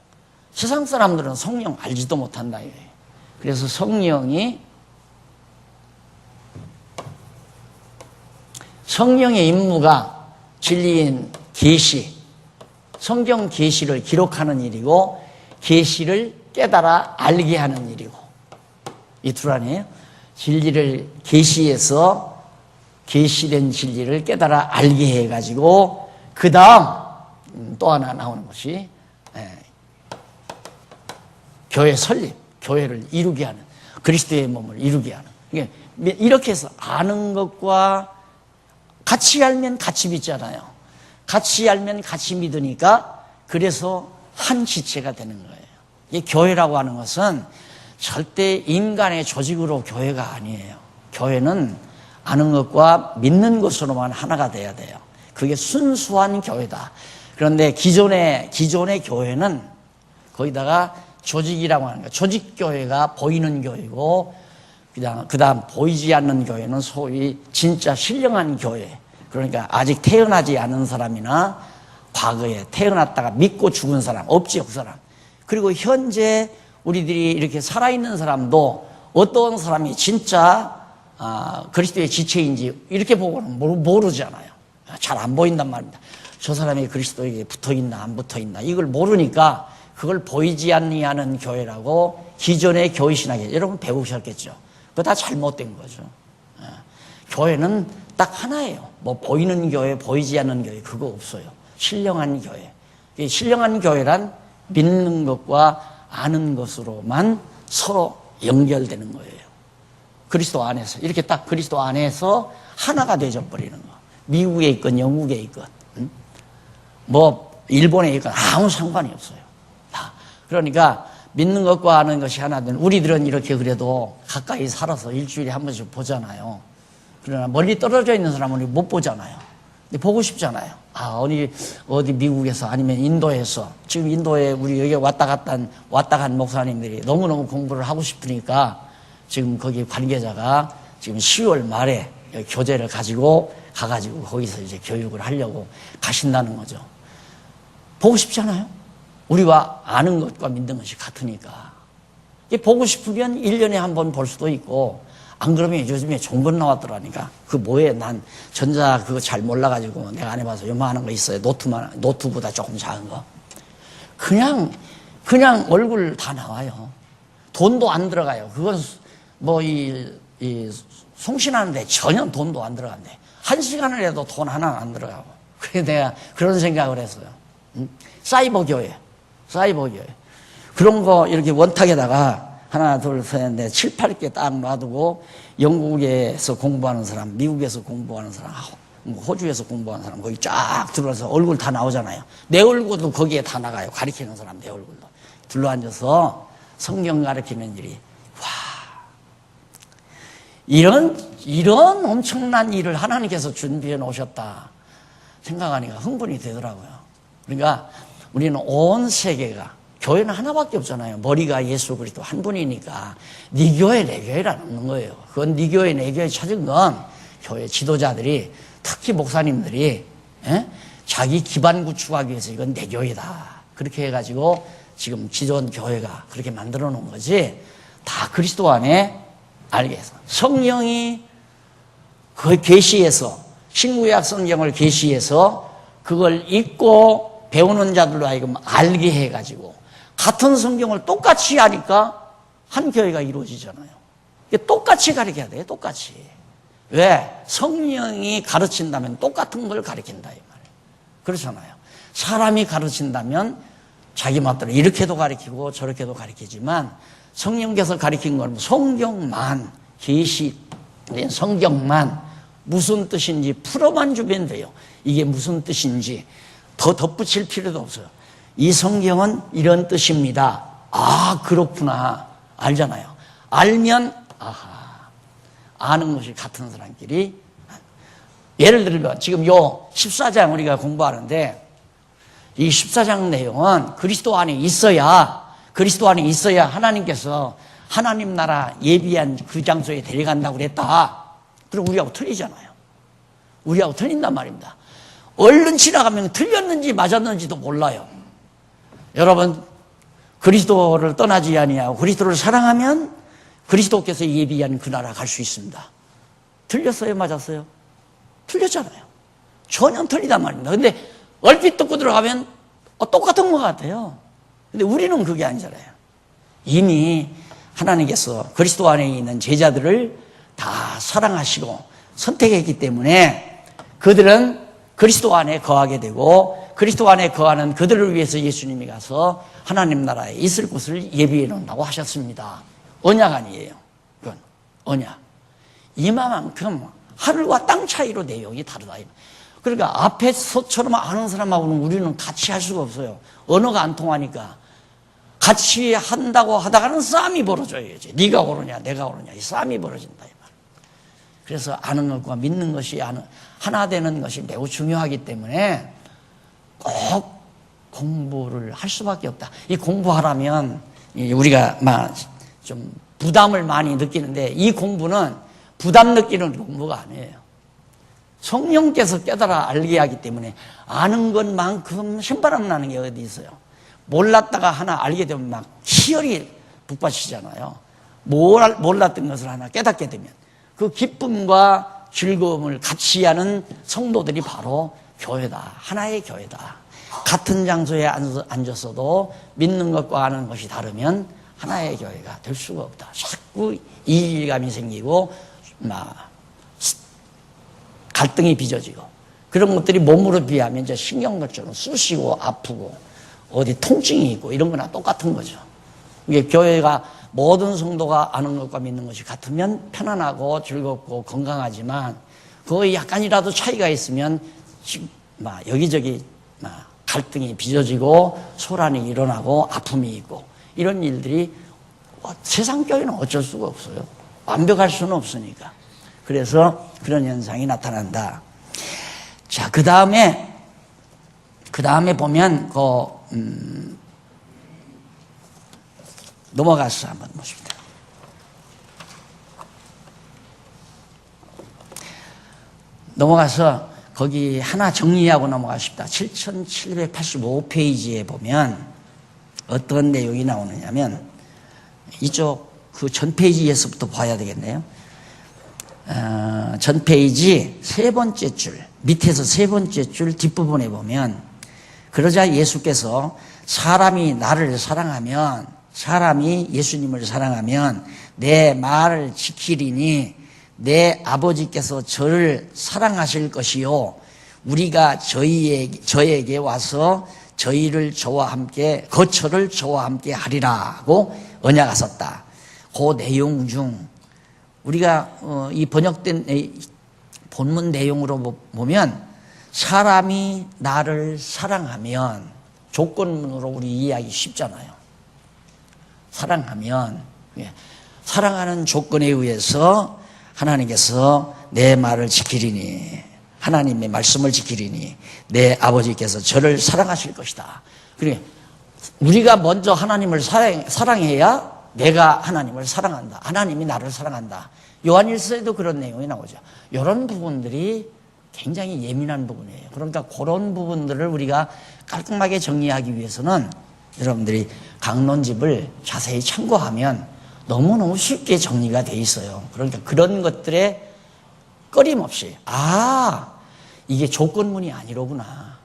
세상 사람들은 성령 알지도 못한다 이거예요. 그래서 성령의 임무가 진리인 계시, 성경 계시를 기록하는 일이고 계시를 깨달아 알게 하는 일이고 이 둘 아니에요? 진리를 계시해서 계시된 진리를 깨달아 알게 해가지고 그 다음 또 하나 나오는 것이 교회 설립, 교회를 이루게 하는, 그리스도의 몸을 이루게 하는. 이렇게 해서 아는 것과 같이 알면 같이 믿잖아요. 같이 알면 같이 믿으니까 그래서 한 지체가 되는 거예요. 이 교회라고 하는 것은 절대 인간의 조직으로 교회가 아니에요. 교회는 아는 것과 믿는 것으로만 하나가 돼야 돼요. 그게 순수한 교회다. 그런데 기존의 교회는 거기다가 조직이라고 하는 거예요. 조직교회가 보이는 교회고 그다음 보이지 않는 교회는 소위 진짜 신령한 교회. 그러니까 아직 태어나지 않은 사람이나 과거에 태어났다가 믿고 죽은 사람, 없지 그 사람. 그리고 현재 우리들이 이렇게 살아있는 사람도 어떤 사람이 진짜 그리스도의 지체인지 이렇게 보고는 모르잖아요. 잘 안 보인단 말입니다. 저 사람이 그리스도에게 붙어있나 안 붙어있나 이걸 모르니까 그걸 보이지 아니하는 교회라고 기존의 교회신학에 여러분 배우셨겠죠. 그거 다 잘못된 거죠. 교회는 딱 하나예요. 뭐 보이는 교회, 보이지 않는 교회 그거 없어요. 신령한 교회. 신령한 교회란 믿는 것과 아는 것으로만 서로 연결되는 거예요. 그리스도 안에서 이렇게 딱 그리스도 안에서 하나가 되져 버리는 거. 미국에 있건 영국에 있건 뭐 일본에 있건 아무 상관이 없어요. 다. 그러니까 믿는 것과 아는 것이 하나 된 우리들은 이렇게 그래도 가까이 살아서 일주일에 한 번씩 보잖아요. 그러나 멀리 떨어져 있는 사람은 못 보잖아요. 근데 보고 싶잖아요. 어디 미국에서 아니면 인도에서 지금 인도에 우리 여기 왔다 간 목사님들이 너무너무 공부를 하고 싶으니까 지금 거기 관계자가 지금 10월 말에 교재를 가지고 가가지고 거기서 이제 교육을 하려고 가신다는 거죠. 보고 싶잖아요. 우리와 아는 것과 믿는 것이 같으니까. 보고 싶으면 1년에 한 번 볼 수도 있고 안 그러면 요즘에 좋은 건 나왔더라니까. 그 뭐에 난 전자 그거 잘 몰라가지고 내가 안 해봐서 요만한 거 있어요. 노트보다 조금 작은 거. 그냥 얼굴 다 나와요. 돈도 안 들어가요. 그건 뭐 송신하는데 전혀 돈도 안 들어간대. 1시간을 해도 돈 하나 안 들어가고. 그래서 내가 그런 생각을 했어요. 사이버 교회. 그런 거 이렇게 원탁에다가 하나, 둘, 셋, 넷, 7, 8개 딱 놔두고 영국에서 공부하는 사람, 미국에서 공부하는 사람, 호주에서 공부하는 사람 거기 쫙 들어와서 얼굴 다 나오잖아요. 내 얼굴도 거기에 다 나가요. 가리키는 사람 내 얼굴도. 둘러앉아서 성경 가르치는 일이 이런 엄청난 일을 하나님께서 준비해 놓으셨다 생각하니까 흥분이 되더라고요. 그러니까 우리는 온 세계가 교회는 하나밖에 없잖아요. 머리가 예수 그리스도 한 분이니까 네 교회 내 교회란 없는 거예요. 그건 네 교회 내 교회 찾은 건 교회 지도자들이 특히 목사님들이 자기 기반 구축하기 위해서 이건 내 교회다 그렇게 해가지고 지금 기존 교회가 그렇게 만들어 놓은 거지 다 그리스도 안에 알게 해서 성령이 그 계시해서 신구약 성경을 계시해서 그걸 읽고 배우는 자들로 하여금 알게 해가지고 같은 성경을 똑같이 하니까 한 교회가 이루어지잖아요. 똑같이 가르쳐야 돼요. 똑같이. 왜? 성령이 가르친다면 똑같은 걸 가르친다 이 말이에요. 그렇잖아요. 사람이 가르친다면 자기 맛대로 이렇게도 가르치고 저렇게도 가르치지만 성령께서 가르친 건 성경만, 계시 성경만 무슨 뜻인지 풀어만 주면 돼요. 이게 무슨 뜻인지 더 덧붙일 필요도 없어요. 이 성경은 이런 뜻입니다. 아, 그렇구나. 알잖아요. 알면 아하, 아는 것이 같은 사람끼리. 예를 들면 지금 요 14장 우리가 공부하는데 이 14장 내용은 그리스도 안에 있어야 하나님께서 하나님 나라 예비한 그 장소에 데려간다고 그랬다. 그럼 우리하고 틀리잖아요. 우리하고 틀린단 말입니다. 얼른 지나가면 틀렸는지 맞았는지도 몰라요. 여러분, 그리스도를 떠나지 아니하고 그리스도를 사랑하면 그리스도께서 예비한 그 나라 갈 수 있습니다. 틀렸어요? 맞았어요? 틀렸잖아요. 전혀 틀리단 말입니다. 근데 얼핏 듣고 들어가면 똑같은 것 같아요. 근데 우리는 그게 아니잖아요. 이미 하나님께서 그리스도 안에 있는 제자들을 다 사랑하시고 선택했기 때문에 그들은 그리스도 안에 거하게 되고 그리스도 안에 거하는 그들을 위해서 예수님이 가서 하나님 나라에 있을 곳을 예비해 놓는다고 하셨습니다. 언약 아니에요. 그건 언약. 이마만큼 하늘과 땅 차이로 내용이 다르다. 그러니까 앞에서처럼 아는 사람하고는 우리는 같이 할 수가 없어요. 언어가 안 통하니까. 같이 한다고 하다가는 싸움이 벌어져야지. 네가 옳으냐 내가 옳으냐 이 싸움이 벌어진다. 그래서 아는 것과 믿는 것이 하나 되는 것이 매우 중요하기 때문에 꼭 공부를 할 수밖에 없다. 이 공부하려면 우리가 좀 부담을 많이 느끼는데 이 공부는 부담 느끼는 공부가 아니에요. 성령께서 깨달아 알게 하기 때문에 아는 것만큼 신바람 나는 게 어디 있어요. 몰랐다가 하나 알게 되면 막 희열이 북받치잖아요. 몰랐던 것을 하나 깨닫게 되면 그 기쁨과 즐거움을 같이 하는 성도들이 바로 교회다. 하나의 교회다. 같은 장소에 앉았어도 믿는 것과 아는 것이 다르면 하나의 교회가 될 수가 없다. 자꾸 이질감이 생기고 갈등이 빚어지고 그런 것들이 몸으로 비하면 이제 신경들처럼 쑤시고 아프고 어디 통증이 있고 이런 거나 똑같은 거죠. 이게 교회가 모든 성도가 아는 것과 믿는 것이 같으면 편안하고 즐겁고 건강하지만 그거 약간이라도 차이가 있으면 여기저기 갈등이 빚어지고 소란이 일어나고 아픔이 있고 이런 일들이 세상 교회는 어쩔 수가 없어요. 완벽할 수는 없으니까. 그래서 그런 현상이 나타난다. 자, 그 다음에 보면 넘어가서 한번 보십니다. 넘어가서 거기 하나 정리하고 넘어가십니다. 7785페이지에 보면 어떤 내용이 나오느냐면 이쪽 그 전 페이지에서부터 봐야 되겠네요. 전 페이지 세 번째 줄 밑에서 세 번째 줄 뒷부분에 보면 그러자 예수께서 사람이 예수님을 사랑하면 내 말을 지키리니 내 아버지께서 저를 사랑하실 것이요 우리가 저에게 와서 저를 저와 함께 하리라고 언약하셨다. 그 내용 중 우리가 이 번역된 본문 내용으로 보면 사람이 나를 사랑하면 조건으로 우리 이해하기 쉽잖아요. 사랑하는 조건에 의해서 하나님께서 내 말을 지키리니 하나님의 말씀을 지키리니 내 아버지께서 저를 사랑하실 것이다. 그래 우리가 먼저 하나님을 사랑해야 내가 하나님을 사랑한다. 하나님이 나를 사랑한다. 요한일서에도 그런 내용이 나오죠. 이런 부분들이 굉장히 예민한 부분이에요. 그러니까 그런 부분들을 우리가 깔끔하게 정리하기 위해서는 여러분들이 강론집을 자세히 참고하면 너무너무 쉽게 정리가 돼 있어요. 그러니까 그런 것들에 끊임없이 이게 조건문이 아니로구나.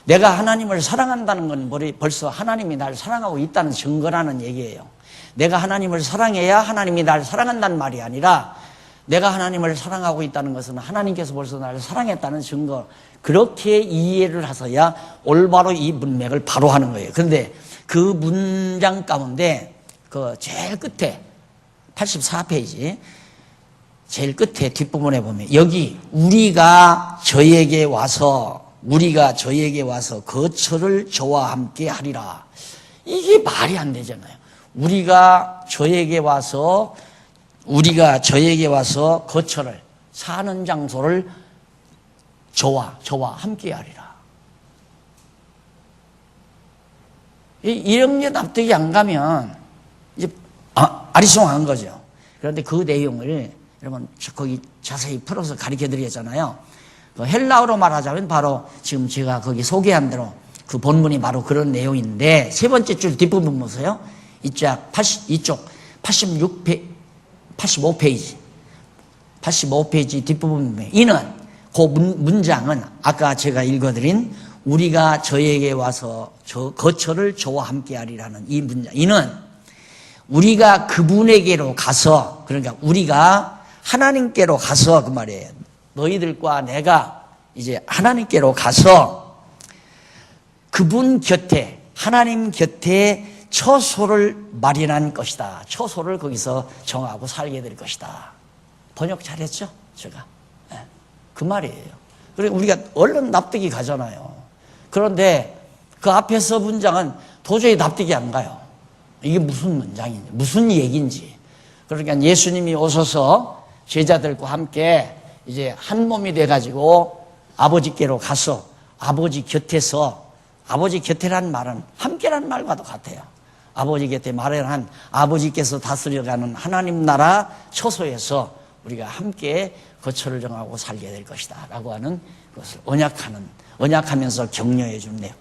내가 하나님을 사랑한다는 건 벌써 하나님이 날 사랑하고 있다는 증거라는 얘기예요. 내가 하나님을 사랑해야 하나님이 날 사랑한다는 말이 아니라 내가 하나님을 사랑하고 있다는 것은 하나님께서 벌써 나를 사랑했다는 증거. 그렇게 이해를 하셔야 올바로 이 문맥을 바로 하는 거예요. 그런데 그 문장 가운데 그 제일 끝에 84페이지 제일 끝에 뒷부분에 보면 여기 우리가 저에게 와서 거처를 저와 함께 하리라. 이게 말이 안 되잖아요. 우리가 저에게 와서 거처를 사는 장소를 저와 함께 하리라. 이런 게 납득이 안 가면 이제 아리송한 거죠. 그런데 그 내용을 여러분 거기 자세히 풀어서 가르쳐 드리겠잖아요. 헬라어로 말하자면 바로 지금 제가 거기 소개한 대로 그 본문이 바로 그런 내용인데 세 번째 줄 뒷부분 보세요. 이쪽 85페이지 뒷부분 보면 이는 그 문장은 아까 제가 읽어드린 우리가 저에게 와서 거처를 저와 함께 하리라는 이 문장. 이는 우리가 그분에게로 가서, 그러니까 우리가 하나님께로 가서 그 말이에요. 너희들과 내가 이제 하나님께로 가서 그분 곁에, 하나님 곁에 처소를 마련한 것이다. 처소를 거기서 정하고 살게 될 것이다. 번역 잘했죠? 제가. 네. 그 말이에요. 그리고 우리가 얼른 납득이 가잖아요. 그런데 그 앞에서 문장은 도저히 납득이 안 가요. 이게 무슨 문장인지, 무슨 얘기인지. 그러니까 예수님이 오셔서 제자들과 함께 이제 한 몸이 돼가지고 아버지께로 가서 아버지 곁에서, 아버지 곁에란 말은 함께란 말과도 같아요. 아버지 곁에 마련한 아버지께서 다스려가는 하나님 나라 처소에서 우리가 함께 거처를 정하고 살게 될 것이다 라고 하는 것을 언약하면서 격려해 주는 내용.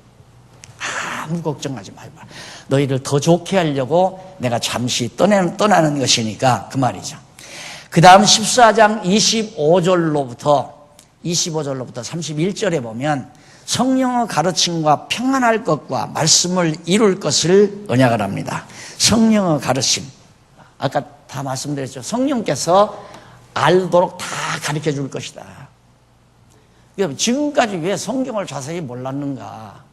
아무 걱정하지 말라. 너희를 더 좋게 하려고 내가 잠시 떠나는 것이니까 그 말이죠. 그 다음 14장 25절로부터 31절에 보면 성령의 가르침과 평안할 것과 말씀을 이룰 것을 언약을 합니다. 성령의 가르침. 아까 다 말씀드렸죠. 성령께서 알도록 다 가르쳐 줄 것이다. 지금까지 왜 성경을 자세히 몰랐는가?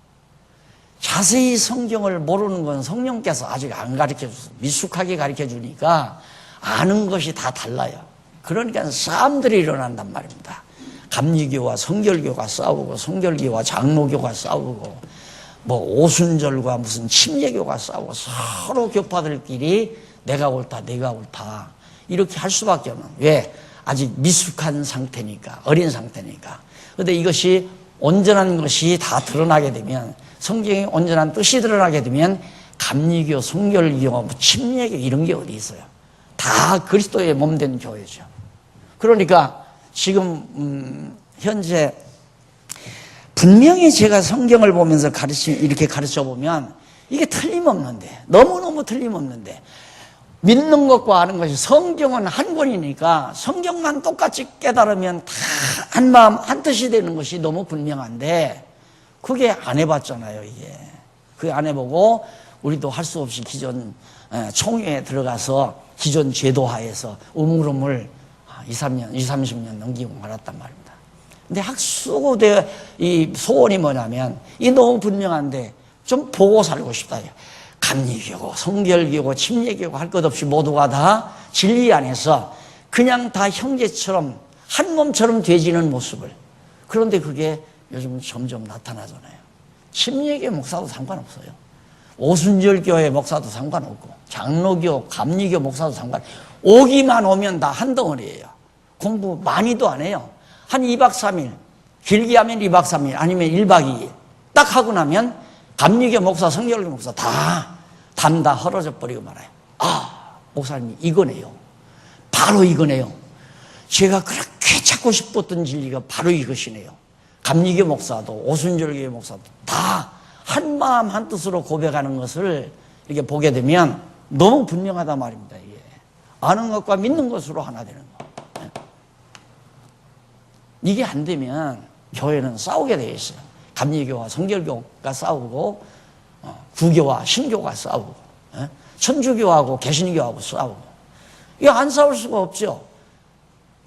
자세히 성경을 모르는 건 성령께서 아직 안 가르쳐 줬어. 미숙하게 가르쳐 주니까 아는 것이 다 달라요. 그러니까 싸움들이 일어난단 말입니다. 감리교와 성결교가 싸우고 성결교와 장로교가 싸우고 뭐 오순절과 무슨 침례교가 싸우고 서로 교파들끼리 내가 옳다 이렇게 할 수밖에 없는. 왜? 아직 미숙한 상태니까, 어린 상태니까. 그런데 이것이 온전한 것이 다 드러나게 되면, 성경의 온전한 뜻이 드러나게 되면 감리교, 성결교, 침례교 이런 게 어디 있어요? 다 그리스도의 몸된 교회죠. 그러니까 지금 현재 분명히 제가 성경을 보면서 이렇게 가르쳐 보면 이게 틀림없는데, 너무너무 틀림없는데, 믿는 것과 아는 것이, 성경은 한 권이니까 성경만 똑같이 깨달으면 다 한 마음 한 뜻이 되는 것이 너무 분명한데 그게 안 해봤잖아요. 이게 그게 안 해보고 우리도 할 수 없이 기존 총회에 들어가서 기존 제도하에서 우물우물 20-30년 넘기고 말았단 말입니다. 근데 학수고대 이 소원이 뭐냐면 이 너무 분명한데 좀 보고 살고 싶다. 감리교고 성결교고 침례교고 할 것 없이 모두가 다 진리 안에서 그냥 다 형제처럼 한 몸처럼 되지는 모습을. 그런데 그게 요즘 점점 나타나잖아요. 침례교 목사도 상관없어요. 오순절교회 목사도 상관없고 장로교, 감리교 목사도 상관없고 오기만 오면 다 한 덩어리예요. 공부 많이도 안 해요. 한 2박 3일, 길게 하면 2박 3일 아니면 1박 2일 딱 하고 나면 감리교 목사, 성결교 목사 담 다 헐어져 버리고 말아요. 아, 목사님 이거네요. 바로 이거네요. 제가 그렇게 찾고 싶었던 진리가 바로 이것이네요. 감리교 목사도 오순절교 목사도 다 한 마음 한 뜻으로 고백하는 것을 이렇게 보게 되면 너무 분명하단 말입니다. 이게 아는 것과 믿는 것으로 하나 되는 거. 이게 안 되면 교회는 싸우게 되어 있어요. 감리교와 성결교가 싸우고 구교와 신교가 싸우고 천주교하고 개신교하고 싸우고 이거 안 싸울 수가 없죠.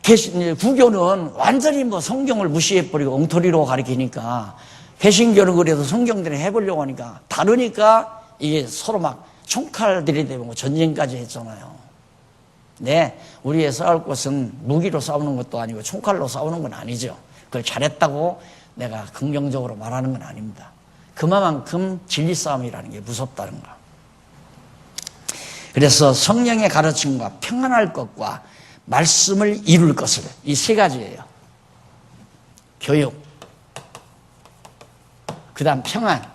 구교는 완전히 성경을 무시해버리고 엉터리로 가리키니까 개신교는 그래도 성경대로 해보려고 하니까 다르니까 이게 서로 막 총칼 들이대고 전쟁까지 했잖아요. 네, 우리의 싸울 것은 무기로 싸우는 것도 아니고 총칼로 싸우는 건 아니죠. 그걸 잘했다고 내가 긍정적으로 말하는 건 아닙니다. 그만큼 진리 싸움이라는 게 무섭다는 거. 그래서 성령의 가르침과 평안할 것과 말씀을 이룰 것을, 이 세 가지예요. 교육, 그 다음 평안,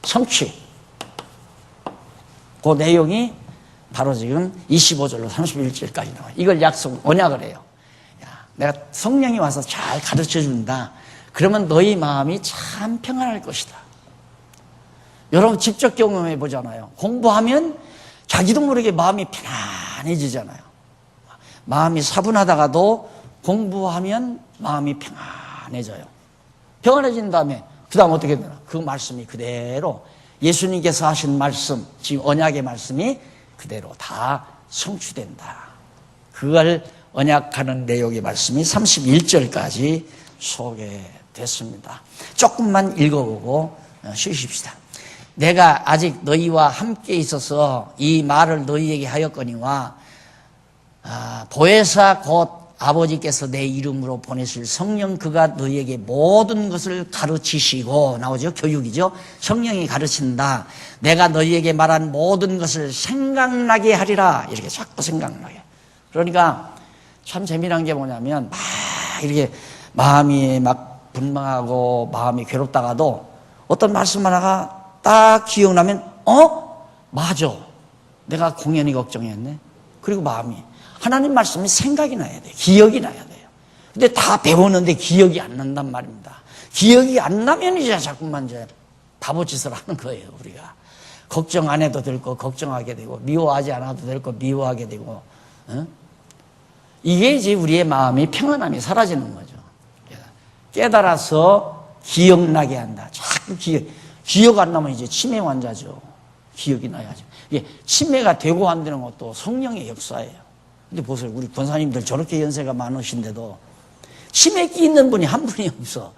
성취. 그 내용이 바로 지금 25절로 31절까지 나와요. 이걸 언약을 해요. 내가 성령이 와서 잘 가르쳐 준다. 그러면 너희 마음이 참 평안할 것이다. 여러분 직접 경험해 보잖아요. 공부하면 자기도 모르게 마음이 편안해지잖아요. 마음이 사분하다가도 공부하면 마음이 평안해져요. 평안해진 다음에 그 다음 어떻게 되나? 그 말씀이 그대로 예수님께서 하신 말씀, 지금 언약의 말씀이 그대로 다 성취된다. 그걸 언약하는 내용의 말씀이 31절까지 소개됐습니다. 조금만 읽어보고 쉬십시다. 내가 아직 너희와 함께 있어서 이 말을 너희에게 하였거니와 보혜사 곧 아버지께서 내 이름으로 보내실 성령 그가 너희에게 모든 것을 가르치시고, 나오죠? 교육이죠? 성령이 가르친다. 내가 너희에게 말한 모든 것을 생각나게 하리라. 이렇게 자꾸 생각나게. 그러니까 참 재미난 게 뭐냐면 막 이렇게 마음이 막 분망하고 마음이 괴롭다가도 어떤 말씀 하나가 딱 기억나면 맞아. 내가 공연히 걱정했네. 그리고 마음이 하나님 말씀이 생각이 나야 돼요. 기억이 나야 돼요. 근데 다 배웠는데 기억이 안 난단 말입니다. 기억이 안 나면 이제 자꾸만 이제 바보짓을 하는 거예요, 우리가. 걱정 안 해도 될 거 걱정하게 되고, 미워하지 않아도 될 거 미워하게 되고, 이게 이제 우리의 마음이 평안함이 사라지는 거죠. 깨달아서 기억나게 한다. 자꾸 기억 안 나면 이제 치매 환자죠. 기억이 나야죠. 이게 치매가 되고 안 되는 것도 성령의 역사예요. 근데 보세요. 우리 권사님들 저렇게 연세가 많으신데도 치매기 있는 분이 한 분이 없어.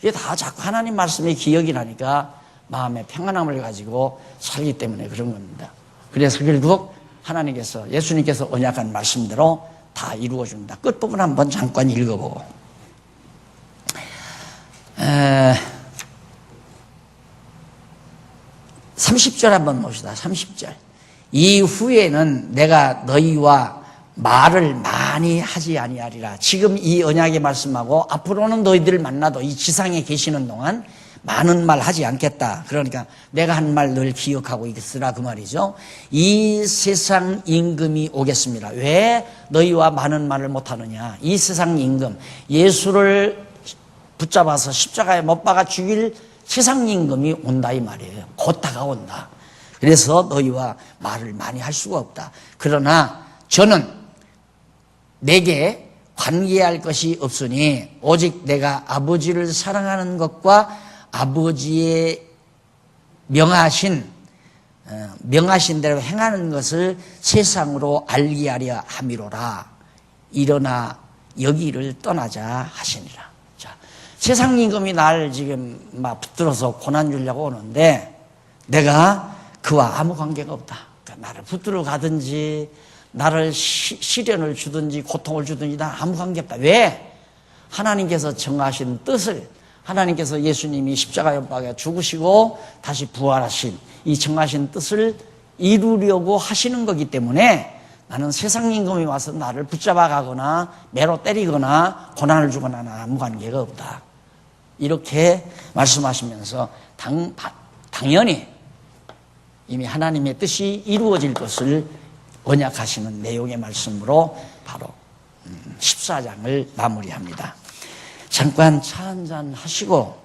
이게 다 자꾸 하나님 말씀에 기억이 나니까 마음의 평안함을 가지고 살기 때문에 그런 겁니다. 그래서 결국 하나님께서, 예수님께서 언약한 말씀대로 다 이루어줍니다. 끝부분 한번 잠깐 읽어보고. 30절 한번 봅시다. 30절. 이후에는 내가 너희와 말을 많이 하지 아니하리라. 지금 이 언약의 말씀하고 앞으로는 너희들을 만나도 이 지상에 계시는 동안 많은 말 하지 않겠다. 그러니까 내가 한 말 늘 기억하고 있으라 그 말이죠. 이 세상 임금이 오겠습니다. 왜 너희와 많은 말을 못하느냐. 이 세상 임금, 예수를 붙잡아서 십자가에 못 박아 죽일 세상 임금이 온다 이 말이에요. 곧 다가온다. 그래서 너희와 말을 많이 할 수가 없다. 그러나 저는 내게 관계할 것이 없으니 오직 내가 아버지를 사랑하는 것과 아버지의 명하신 대로 행하는 것을 세상으로 알게 하려 함이로라. 일어나 여기를 떠나자 하시니라. 자, 세상 임금이 날 지금 막 붙들어서 고난 주려고 오는데 내가 그와 아무 관계가 없다. 그러니까 나를 붙들어 가든지 나를 시련을 주든지 고통을 주든지 나 아무 관계 없다. 왜? 하나님께서 정하신 뜻을, 하나님께서 예수님이 십자가에 못 박혀 죽으시고 다시 부활하신 이 정하신 뜻을 이루려고 하시는 거기 때문에 나는 세상 임금이 와서 나를 붙잡아 가거나 매로 때리거나 고난을 주거나 아무 관계가 없다. 이렇게 말씀하시면서 당연히 이미 하나님의 뜻이 이루어질 것을 언약하시는 내용의 말씀으로 바로 14장을 마무리합니다. 잠깐 차 한잔 하시고